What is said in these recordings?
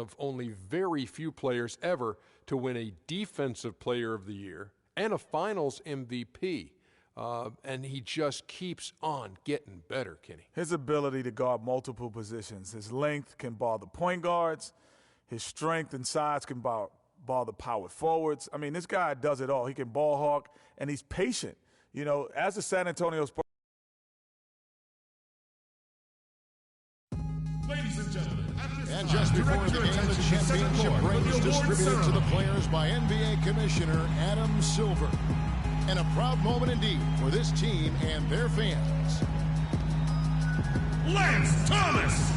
of only very few players ever to win a Defensive Player of the Year and a Finals MVP. And he just keeps on getting better, Kenny. His ability to guard multiple positions. His length can bar the point guards. His strength and size can bar the power forwards. I mean, this guy does it all. He can ball hawk, and he's patient. You know, as the San Antonio Spurs. Ladies and gentlemen, and just before the game, the championship ring is distributed to the players by NBA Commissioner Adam Silver. And a proud moment indeed for this team and their fans. Lance Thomas!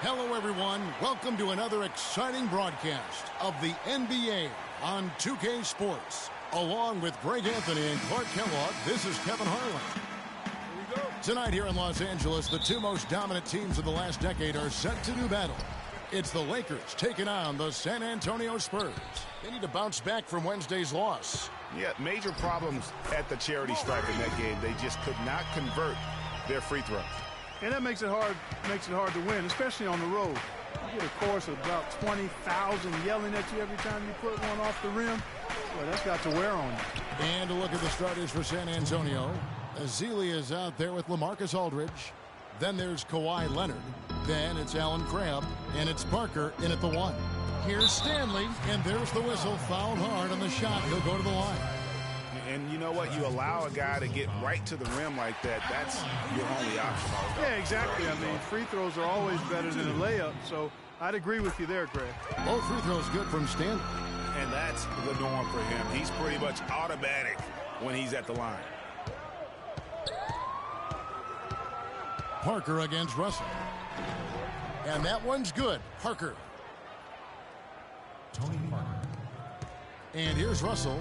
Hello, everyone. Welcome to another exciting broadcast of the NBA on 2K Sports. Along with Greg Anthony and Clark Kellogg, this is Kevin Harlan. Tonight here in Los Angeles, the two most dominant teams of the last decade are set to do battle. It's the Lakers taking on the San Antonio Spurs. They need to bounce back from Wednesday's loss. Yeah, major problems at the charity stripe in that game. They just could not convert their free throws. And that makes it hard to win, especially on the road. You get a chorus of about 20,000 yelling at you every time you put one off the rim. Well, that's got to wear on you. And a look at the starters for San Antonio. Azili is out there with LaMarcus Aldridge. Then there's Kawhi Leonard. Then it's Allen Crabbe. And it's Parker in at the one. Here's Stanley. And there's the whistle. Fouled hard on the shot. He'll go to the line. And you know what? You allow a guy to get right to the rim like that. That's your only option. Yeah, exactly. I mean, free throws are always better than a layup. So I'd agree with you there, Greg. Both free throws good from Stanley. And that's the norm for him. He's pretty much automatic when he's at the line. Parker against Russell. And that one's good. Parker. Tony Parker. And here's Russell.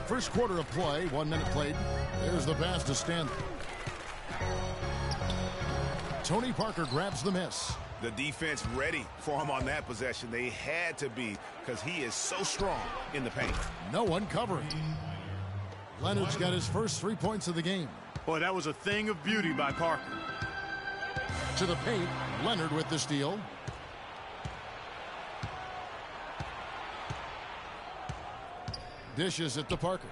First quarter of play, 1 minute played. There's the pass to Stanley. Tony Parker grabs the miss. The defense ready for him on that possession. They had to be because he is so strong in the paint. No one covering. Leonard's got his first 3 points of the game. Boy, that was a thing of beauty by Parker. To the paint, Leonard with the steal. Dishes it to Parker.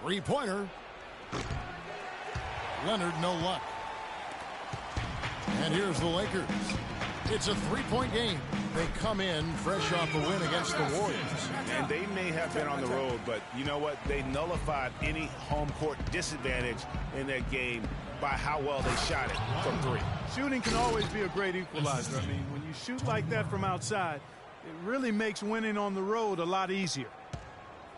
Three-pointer. Leonard, no luck. And here's the Lakers. It's a three-point game. They come in fresh off the win against the Warriors. And they may have been on the road, but you know what? They nullified any home court disadvantage in that game by how well they shot it from three. Shooting can always be a great equalizer. I mean, when you shoot like that from outside, it really makes winning on the road a lot easier.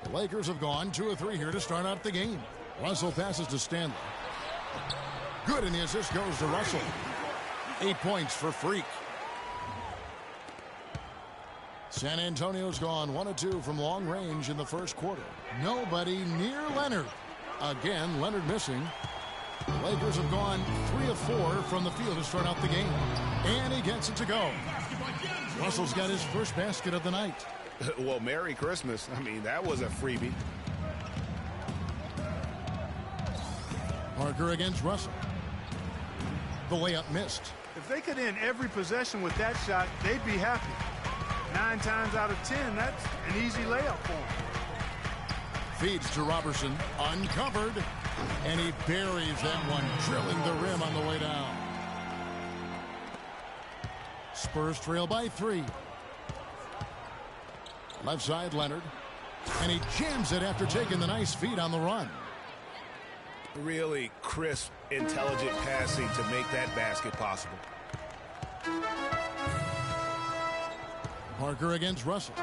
The Lakers have gone 2 of 3 here to start out the game. Russell passes to Stanley. Good, and the assist goes to Russell. 8 points for Freak. San Antonio's gone 1 of 2 from long range in the first quarter. Nobody near Leonard. Again, Leonard missing. The Lakers have gone 3 of 4 from the field to start out the game. And he gets it to go. Russell's got his first basket of the night. Well, Merry Christmas. I mean, that was a freebie. Parker against Russell. The layup missed. If they could end every possession with that shot, they'd be happy. 9 times out of 10, that's an easy layup for him. Feeds to Robertson, uncovered, and he buries that one, drilling the rim on the way down. Spurs trail by 3. Left side, Leonard, and he jams it after taking the nice feed on the run. Really crisp, intelligent passing to make that basket possible. Parker against Russell.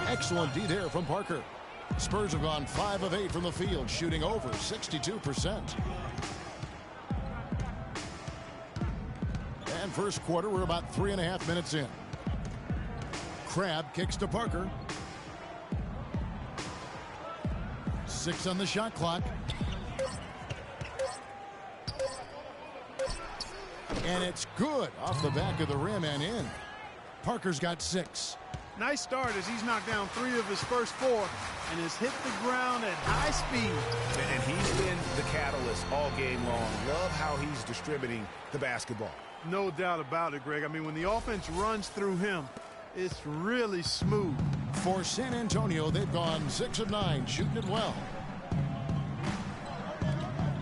Excellent D there from Parker. Spurs have gone 5 of 8 from the field, shooting over 62%. And first quarter, we're about 3.5 minutes in. Crabbe kicks to Parker. 6 on the shot clock. And it's good off the back of the rim and in. Parker's got 6. Nice start as he's knocked down 3 of his first 4 and has hit the ground at high speed. And he's been the catalyst all game long. Love how he's distributing the basketball. No doubt about it, Greg. I mean, when the offense runs through him, it's really smooth. For San Antonio, they've gone 6 of 9, shooting it well.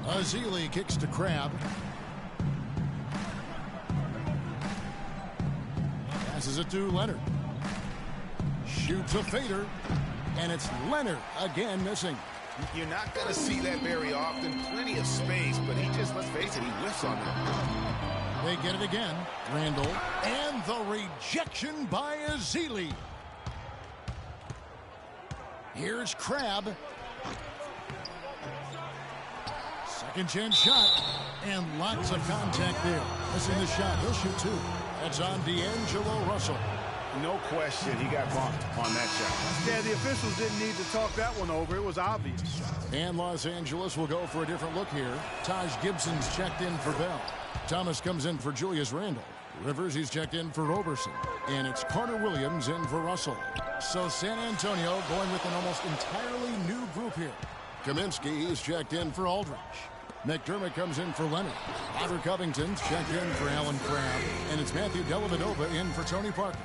Azili kicks to Crabbe. Passes it to Leonard. Shoots a fader, and it's Leonard again missing. You're not going to see that very often. Plenty of space, but he just, let's face it, he whiffs on that. They get it again. Randall, and the rejection by Azili. Here's Crabbe. Second chance shot, and lots of contact there. Missing the shot. He'll shoot 2. That's on D'Angelo Russell. No question, he got bumped on that shot. Yeah, the officials didn't need to talk that one over. It was obvious. And Los Angeles will go for a different look here. Taj Gibson's checked in for Bell. Thomas comes in for Julius Randle. Rivers, he's checked in for Roberson. And it's Carter Williams in for Russell. So San Antonio going with an almost entirely new group here. Kaminsky, he's checked in for Aldridge. McDermott comes in for Leonard. Otter Covington's checked in for Alan Crabbe. And it's Matthew Dellavedova in for Tony Parker.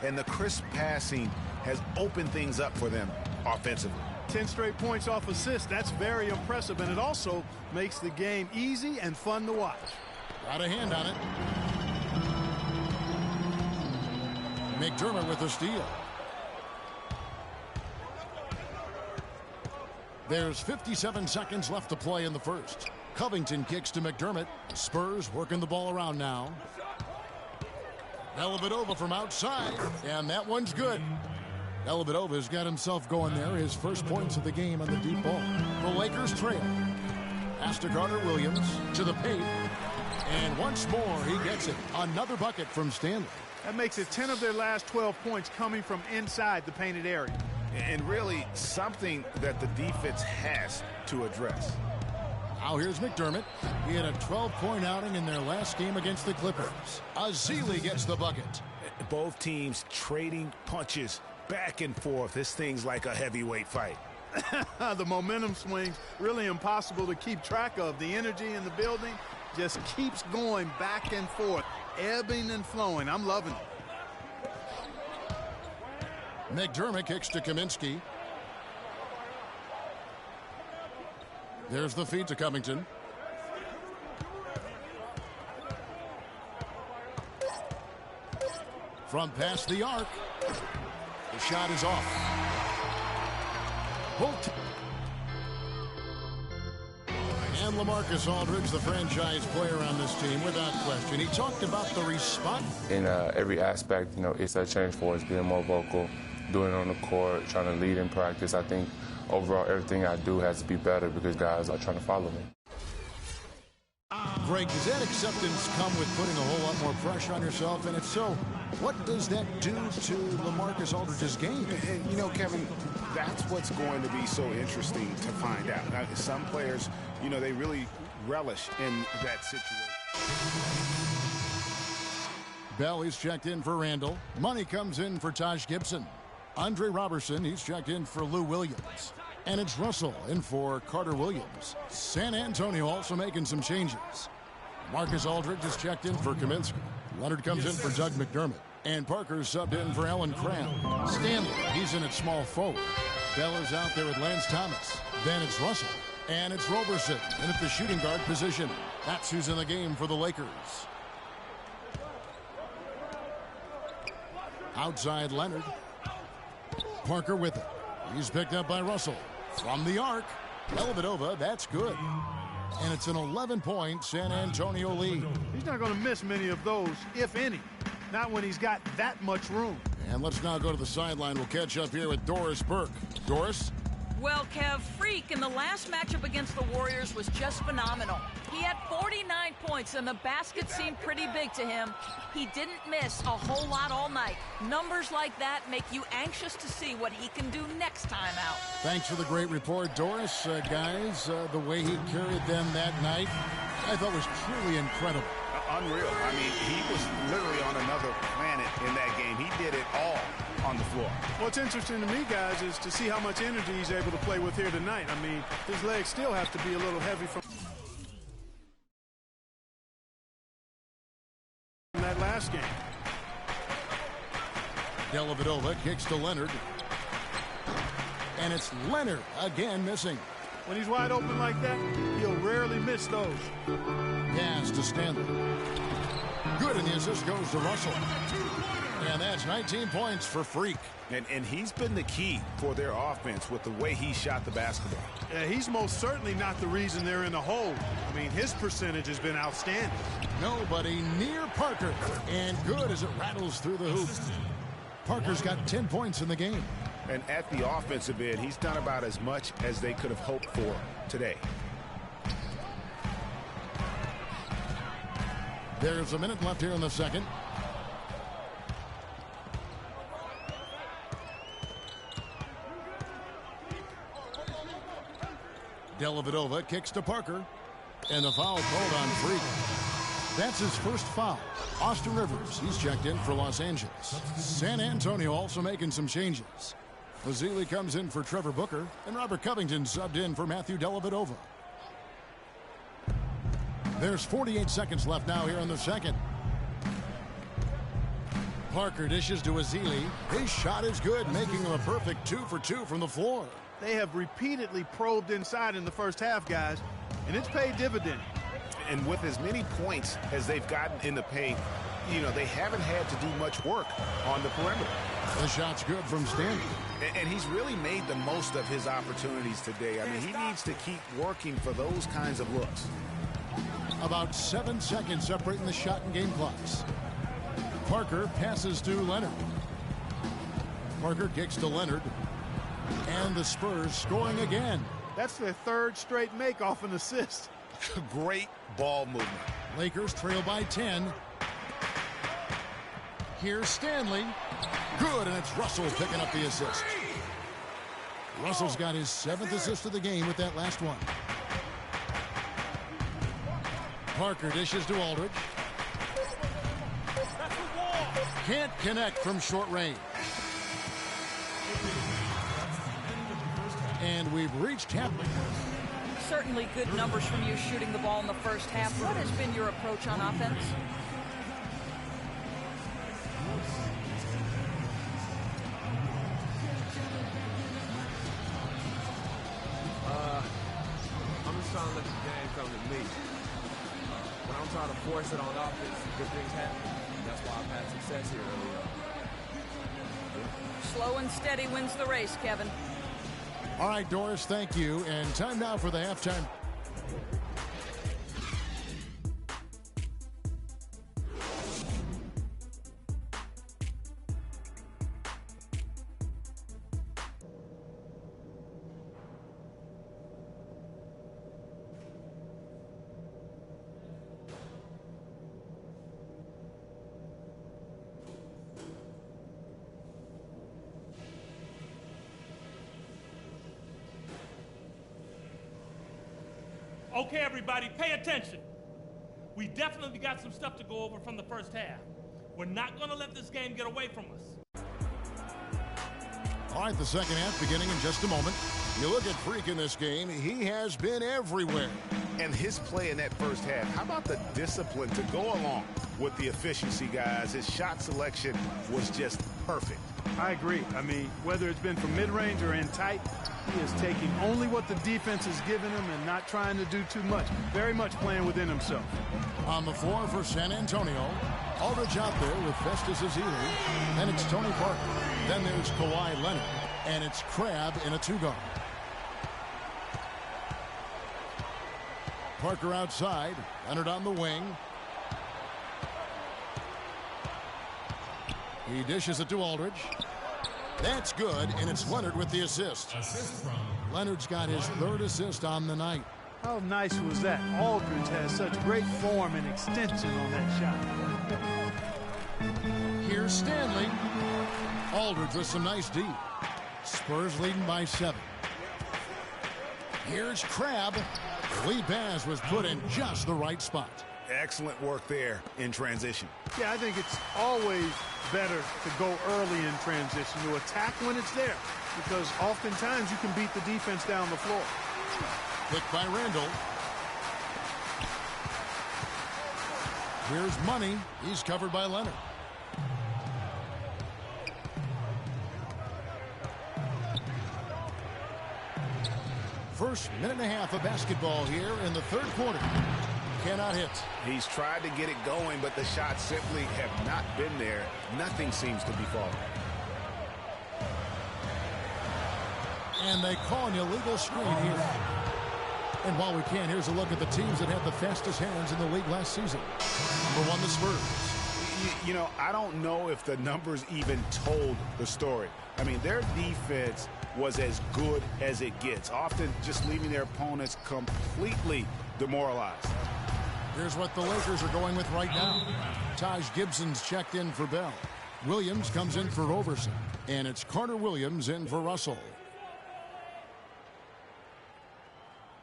And the crisp passing has opened things up for them offensively. 10 straight points off assists. That's very impressive, and it also makes the game easy and fun to watch. Got a hand on it. McDermott with the steal. There's 57 seconds left to play in the first. Covington kicks to McDermott. Spurs working the ball around now. Dellavedova from outside, and that one's good. Dellavedova's got himself going there. His first points of the game on the deep ball. The Lakers trail. Pass to Carter Williams to the paint. And once more, he gets it. Another bucket from Stanley. That makes it 10 of their last 12 points coming from inside the painted area. And really something that the defense has to address. Now here's McDermott. He had a 12-point outing in their last game against the Clippers. Azili gets the bucket. Both teams trading punches back and forth. This thing's like a heavyweight fight. The momentum swings really impossible to keep track of. The energy in the building just keeps going back and forth, ebbing and flowing. I'm loving it. McDermott kicks to Kaminsky. There's the feed to Covington. From past the arc. The shot is off. And LaMarcus Aldridge, the franchise player on this team, without question. He talked about the response. In every aspect, it's a change for us, being more vocal, doing it on the court, trying to lead in practice. I think overall everything I do has to be better because guys are trying to follow me. Greg, does that acceptance come with putting a whole lot more pressure on yourself? And if so, what does that do to LaMarcus Aldridge's game? And, you know, Kevin, that's what's going to be so interesting to find out. Now, some players, you know, they really relish in that situation. Bell, he's checked in for Randall. Money comes in for Taj Gibson. Andre Robertson, he's checked in for Lou Williams. And it's Russell in for Carter Williams. San Antonio also making some changes. Marcus Aldridge is checked in for Kaminsky. Leonard comes in for Doug McDermott. And Parker's subbed in for Alan Cram. Stanley, he's in at small forward. Bell is out there with Lance Thomas. Then it's Russell. And it's Roberson in at the shooting guard position. That's who's in the game for the Lakers. Outside Leonard. Parker with it. He's picked up by Russell. From the arc. Dellavedova, that's good. And it's an 11-point San Antonio lead. He's not going to miss many of those, if any. Not when he's got that much room. And let's now go to the sideline. We'll catch up here with Doris Burke. Doris? Well, Kev, Freak in the last matchup against the Warriors was just phenomenal. He had 49 points, and the basket seemed pretty big to him. He didn't miss a whole lot all night. Numbers like that make you anxious to see what he can do next time out. Thanks for the great report, Doris. Guys, the way he carried them that night, I thought was truly incredible. Unreal. I mean, he was literally on another planet in that game. He did it all on the floor. What's interesting to me, guys, is to see how much energy he's able to play with here tonight. I mean, his legs still have to be a little heavy from that last game. Dellavedova kicks to Leonard. And it's Leonard again missing. When he's wide open like that, he'll rarely miss those. Pass to Stanley. Good, and the assist goes to Russell. And that's 19 points for Freak. And he's been the key for their offense with the way he shot the basketball. Yeah, he's most certainly not the reason they're in the hole. I mean, his percentage has been outstanding. Nobody near Parker. And good as it rattles through the hoop. Parker's got 10 points in the game. And at the offensive end, he's done about as much as they could have hoped for today. There's a minute left here in the second. Dellavedova kicks to Parker. And the foul called on Freak. That's his first foul. Austin Rivers, he's checked in for Los Angeles. San Antonio also making some changes. Mazzilli comes in for Trevor Booker, and Robert Covington subbed in for Matthew Dellavedova. There's 48 seconds left now here in the second. Parker dishes to Mazzilli. His shot is good, making him a perfect 2 for 2 from the floor. They have repeatedly probed inside in the first half, guys, and it's paid dividend. And with as many points as they've gotten in the paint, you know, they haven't had to do much work on the perimeter. The shot's good from Stanley. And he's really made the most of his opportunities today. I mean, he needs to keep working for those kinds of looks. About 7 seconds separating the shot and game clocks. Parker passes to Leonard. Parker kicks to Leonard. And the Spurs scoring again. That's their third straight make off an assist. Great ball movement. Lakers trail by 10. Here's Stanley. Good, and it's Russell picking up the assist. Russell's got his 7th assist of the game with that last one. Parker dishes to Aldridge. Can't connect from short range. And we've reached half. Certainly good numbers from you shooting the ball in the first half. What has been your approach on offense? I'm just trying to let the game come to me. When I'm trying to force it on offense, good things happen. That's why I've had success here early on. Slow and steady wins the race, Kevin. All right, Doris, thank you. And time now for the halftime. Okay, everybody, pay attention. We definitely got some stuff to go over from the first half. We're not going to let this game get away from us. All right, the second half beginning in just a moment. You look at Freak in this game, he has been everywhere. And his play in that first half, how about the discipline to go along with the efficiency, guys? His shot selection was just perfect. I agree. I mean, whether it's been from mid-range or in tight, he is taking only what the defense is giving him and not trying to do too much. Very much playing within himself. On the floor for San Antonio, Aldridge out there with Festus Ezeli. Then it's Tony Parker. Then there's Kawhi Leonard. And it's Crabbe in a two-guard. Parker outside. Leonard on the wing. He dishes it to Aldridge. That's good, and it's Leonard with the assist. Leonard's got his third assist on the night. How nice was that? Aldridge has such great form and extension on that shot. Here's Stanley. Aldridge with some nice D. Spurs leading by 7. Here's Crabbe. The lead pass was put in just the right spot. Excellent work there in transition. Yeah, I think it's always better to go early in transition, to attack when it's there, because oftentimes you can beat the defense down the floor. Picked by Randall. Here's Money. He's covered by Leonard. First minute and a half of basketball here in the third quarter. Cannot hit. He's tried to get it going, but the shots simply have not been there. Nothing seems to be falling. And they call an illegal screen here. And while we can, here's a look at the teams that had the fastest hands in the league last season. Number 1, the Spurs. You know, I don't know if the numbers even told the story. I mean, their defense was as good as it gets, often just leaving their opponents completely demoralized. Here's what the Lakers are going with right now. Taj Gibson's checked in for Bell. Williams comes in for Roberson. And it's Carter Williams in for Russell.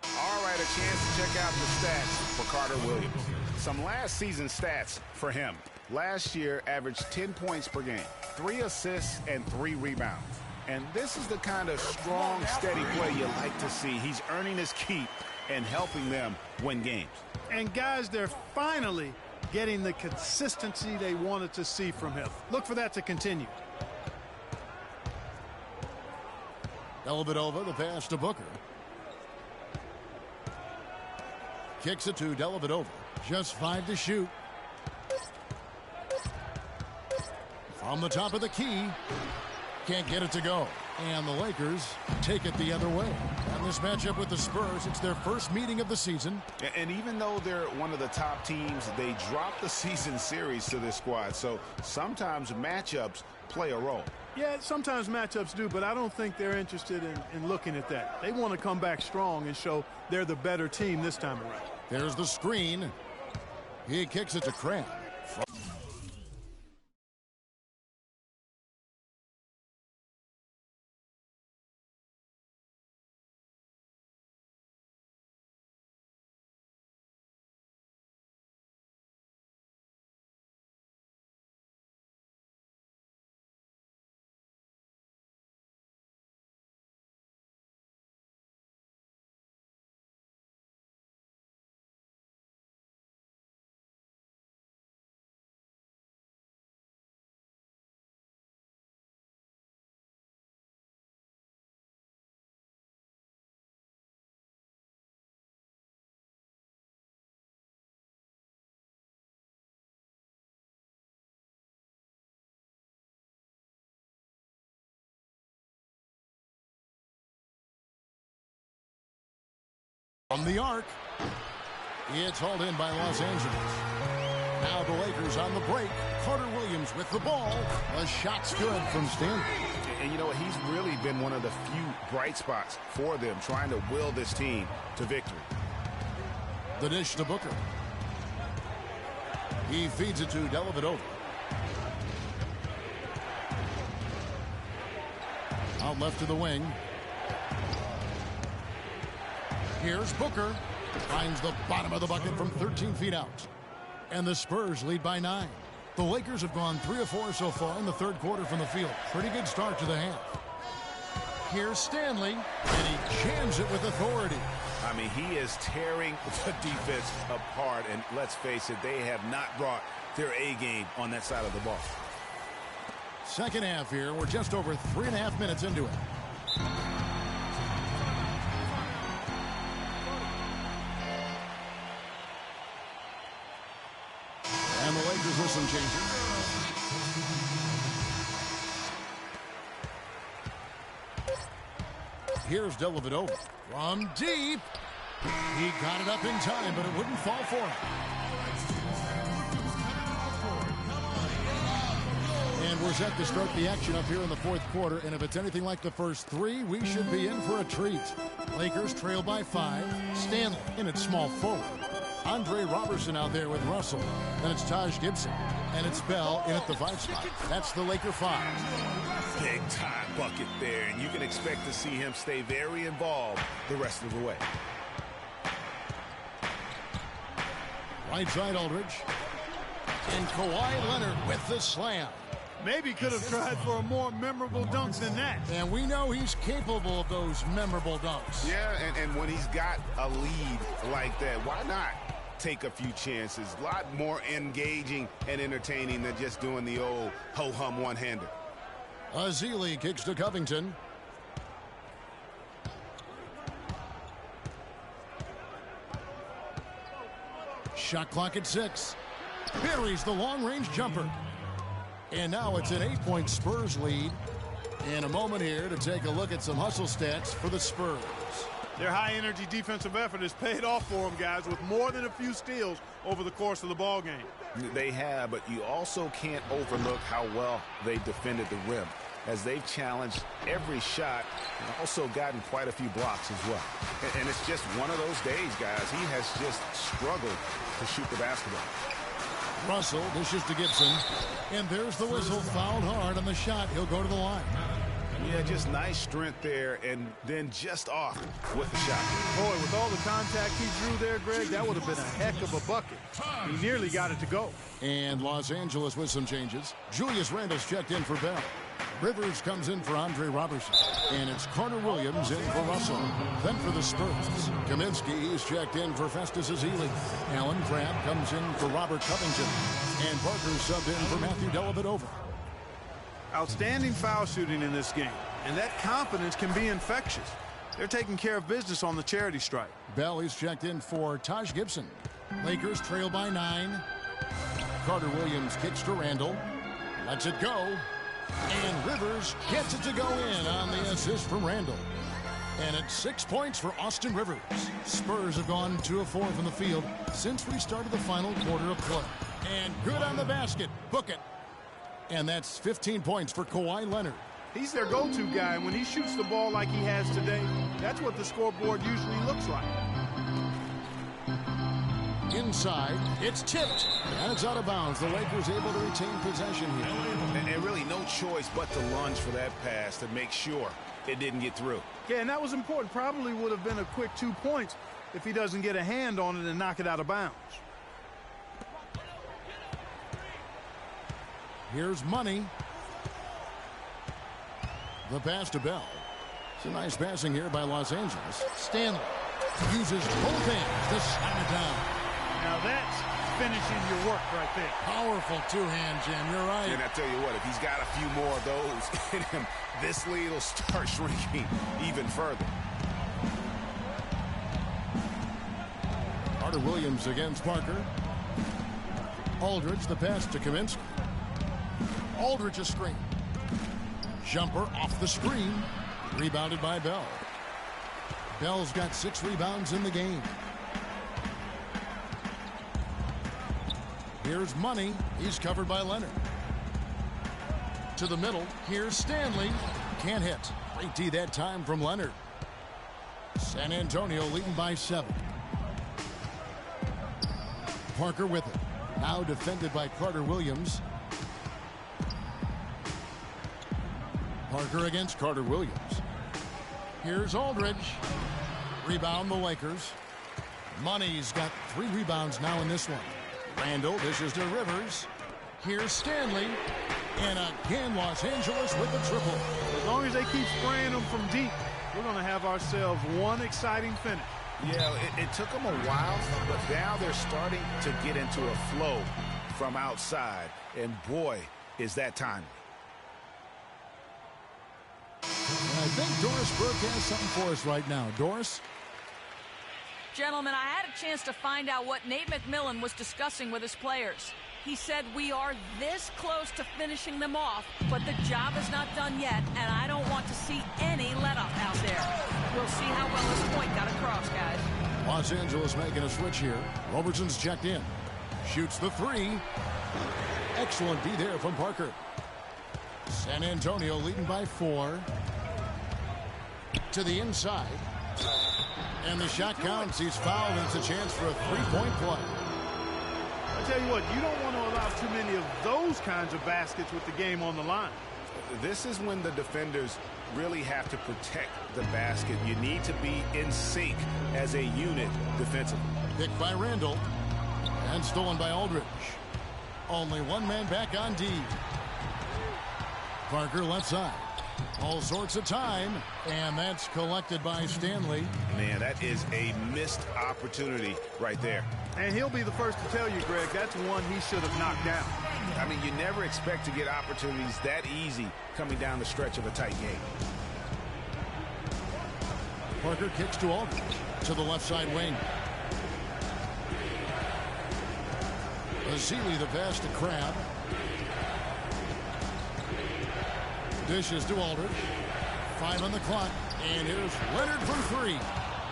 All right, a chance to check out the stats for Carter Williams. Some last season stats for him. Last year, averaged 10 points per game, 3 assists, and 3 rebounds. And this is the kind of strong, steady play you like to see. He's earning his keep and helping them win games. And guys, they're finally getting the consistency they wanted to see from him. Look for that to continue. Dellavedova, the pass to Booker. Kicks it to Dellavedova. Just 5 to shoot. From the top of the key. Can't get it to go. And the Lakers take it the other way. And this matchup with the Spurs, it's their first meeting of the season. And even though they're one of the top teams, they dropped the season series to this squad. So sometimes matchups play a role. Yeah, sometimes matchups do, but I don't think they're interested in looking at that. They want to come back strong and show they're the better team this time around. There's the screen. He kicks it to Crabbe. From the arc, it's hauled in by Los Angeles. Now the Lakers on the break. Carter Williams with the ball. A shot's good from Stanley. And you know, he's really been one of the few bright spots for them, trying to will this team to victory. The dish to Booker. He feeds it to Dellavedova. Out left to the wing. Here's Booker. Finds the bottom of the bucket from 13 feet out. And the Spurs lead by 9. The Lakers have gone 3 of 4 so far in the third quarter from the field. Pretty good start to the half. Here's Stanley, and he jams it with authority. I mean, he is tearing the defense apart, and let's face it, they have not brought their A game on that side of the ball. Second half here. We're just over 3.5 minutes into it. And the Lakers with some changes. Here's Dellavedova from deep. He got it up in time, but it wouldn't fall for him. And we're set to start the action up here in the fourth quarter, and if it's anything like the first 3, we should be in for a treat. Lakers trail by 5. Stanley in at small forward. Andre Robertson out there with Russell. Then it's Taj Gibson. And it's Bell in at the 5 spot. That's the Laker 5. Big time bucket there, and you can expect to see him stay very involved the rest of the way. Right side Aldridge. And Kawhi Leonard with the slam. Maybe could have tried for a more memorable dunk than that. And we know he's capable of those memorable dunks. Yeah, and when he's got a lead like that, why not take a few chances? A lot more engaging and entertaining than just doing the old ho-hum one-hander. Azili kicks to Covington. Shot clock at 6. Buries the long-range jumper. And now it's an 8-point Spurs lead. In a moment here to take a look at some hustle stats for the Spurs. Their high-energy defensive effort has paid off for them, guys, with more than a few steals over the course of the ball game. They have, but you also can't overlook how well they defended the rim, as they've challenged every shot and also gotten quite a few blocks as well. And it's just one of those days, guys. He has just struggled to shoot the basketball. Russell dishes to Gibson, and there's the whistle. Fouled hard on the shot. He'll go to the line. Yeah, just nice strength there, and then just off with the shot. Boy, with all the contact he drew there, Greg, that would have been a heck of a bucket. He nearly got it to go. And Los Angeles with some changes. Julius Randle's checked in for Bell. Rivers comes in for Andre Robertson. And it's Carter Williams in for Russell. Then for the Spurs, Kaminsky is checked in for Festus Ezeli. Alan Crabb comes in for Robert Covington. And Parker subbed in for Matthew Dellavedova. Outstanding foul shooting in this game, and that confidence can be infectious. They're taking care of business on the charity stripe. Bell is checked in for Taj Gibson. Lakers trail by 9. Carter Williams kicks to Randle. Lets it go. And Rivers gets it to go in on the assist from Randle. And it's 6 points for Austin Rivers. Spurs have gone 2 of 4 from the field since we started the final quarter of play. And good on the basket. Book it. And that's 15 points for Kawhi Leonard. He's their go-to guy, and when he shoots the ball like he has today, that's what the scoreboard usually looks like. Inside, it's tipped, and it's out of bounds. The Lakers able to retain possession here. And really no choice but to lunge for that pass to make sure it didn't get through. Yeah, and that was important. Probably would have been a quick 2 points if he doesn't get a hand on it and knock it out of bounds. Here's Money. The pass to Bell. It's a nice passing here by Los Angeles. Stanley uses both hands to slam it down. Now that's finishing your work right there. Powerful two-hand jam. You're right. And I tell you what, if he's got a few more of those in him, this lead will start shrinking even further. Carter Williams against Parker. Aldridge, the pass to Kaminsky. Aldridge a screen. Jumper off the screen. Rebounded by Bell. Bell's got 6 rebounds in the game. Here's Money. He's covered by Leonard. To the middle. Here's Stanley. Can't hit. Great D that time from Leonard. San Antonio leading by 7. Parker with it. Now defended by Carter Williams. Parker against Carter Williams. Here's Aldridge. Rebound the Lakers. Money's got 3 rebounds now in this one. Randall dishes to Rivers. Here's Stanley. And again, Los Angeles with the triple. As long as they keep spraying them from deep, we're going to have ourselves one exciting finish. Yeah, it took them a while, but now they're starting to get into a flow from outside. And boy, is that timely. And I think Doris Burke has something for us right now. Doris? Gentlemen, I had a chance to find out what Nate McMillan was discussing with his players. He said we are this close to finishing them off, but the job is not done yet, and I don't want to see any let-up out there. We'll see how well this point got across, guys. Los Angeles making a switch here. Robertson's checked in. Shoots the 3. Excellent D there from Parker. San Antonio leading by 4. To the inside. And the shot counts. He's fouled, and it's a chance for a 3-point play. I tell you what, you don't want to allow too many of those kinds of baskets with the game on the line. This is when the defenders really have to protect the basket. You need to be in sync as a unit defensively. Picked by Randall. And stolen by Aldridge. Only one man back on D. Parker left side. All sorts of time. And that's collected by Stanley. Man, that is a missed opportunity right there. And he'll be the first to tell you, Greg, that's one he should have knocked down. I mean, you never expect to get opportunities that easy coming down the stretch of a tight game. Parker kicks to Aldridge. To the left side wing. Vasily the pass to Crabbe. Dishes to Aldridge. 5 on the clock. And here's Leonard from 3.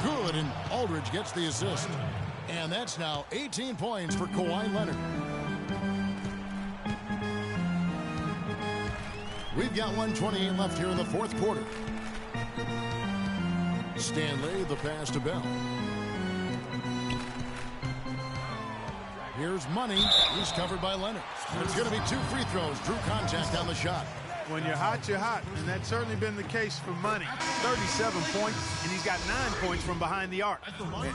Good, and Aldridge gets the assist. And that's now 18 points for Kawhi Leonard. We've got 1:28 left here in the fourth quarter. Stanley, the pass to Bell. Here's Money. He's covered by Leonard. It's going to be 2 free throws. Drew contact on the shot. When you're hot, you're hot. And that's certainly been the case for Money. 37 points, and he's got 9 points from behind the arc.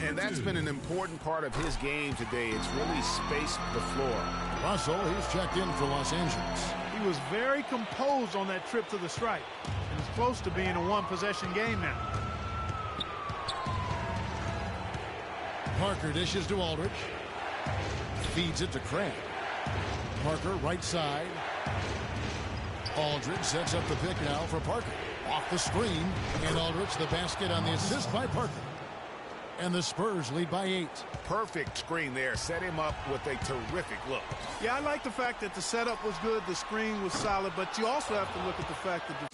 And that's been an important part of his game today. It's really spaced the floor. Russell, he's checked in for Los Angeles. He was very composed on that trip to the stripe. And it's close to being a one-possession game now. Parker dishes to Aldridge. Feeds it to Crabbe. Parker right side. Aldridge sets up the pick now for Parker. Off the screen. And Aldridge the basket on the assist by Parker. And the Spurs lead by 8. Perfect screen there. Set him up with a terrific look. Yeah, I like the fact that the setup was good, the screen was solid, but you also have to look at the fact that